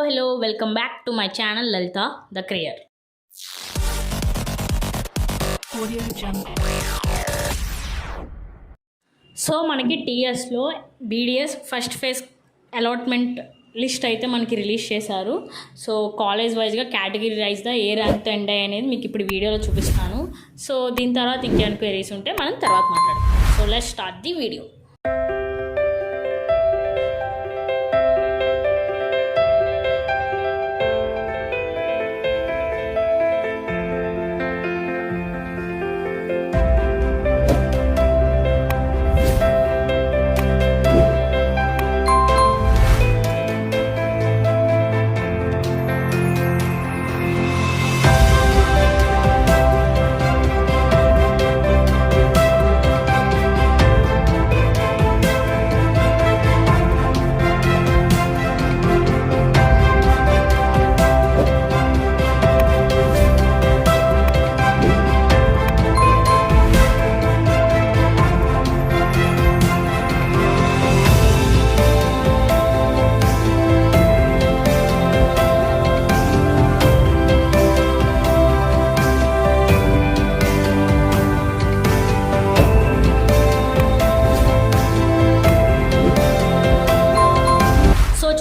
Hello, welcome back to my channel Lalithha, the career. So మనకి టీఎస్లో BDS first phase allotment list అయితే మనకి release చేశారు. So college వైజ్గా కేటగిరీ వైజ్గా ఏ ర్యాంక్ ఎండ్ అనేది మీకు ఇప్పుడు వీడియోలో చూపిస్తాను. సో దీని తర్వాత ఇంకేమైనా క్వెరీస్ ఉంటే మనం తర్వాత మాట్లాడతాం. So let's start the video.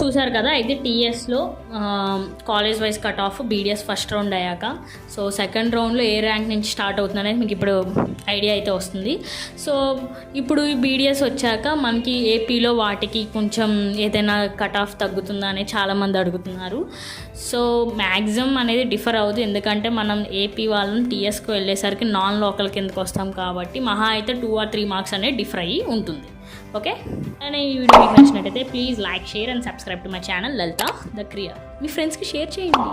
చూసారు కదా, అయితే టీఎస్లో college wise cut off BDS first round అయ్యాక సో సెకండ్ రౌండ్లో ఏ ర్యాంక్ నుంచి స్టార్ట్ అవుతుంది అనేది మీకు ఇప్పుడు ఐడియా అయితే వస్తుంది. సో ఇప్పుడు బీడిఎస్ వచ్చాక మనకి ఏపీలో వాటికి కొంచెం ఏదైనా కట్ ఆఫ్ తగ్గుతుందా అని చాలామంది అడుగుతున్నారు. సో మ్యాక్సిమం అనేది డిఫర్ అవ్వదు, ఎందుకంటే మనం ఏపీ వాళ్ళని టీఎస్కి వెళ్ళేసరికి నాన్ లోకల్ కిందకి వస్తాం కాబట్టి మహా అయితే 2 or 3 మార్క్స్ అనేది డిఫర్ అయ్యి ఉంటుంది. ఓకే, అండ్ ఈ వీడియో మీకు నచ్చినట్టయితే please like, share and subscribe to my channel Lalitha the career. మీ ఫ్రెండ్స్కి షేర్ చేయండి.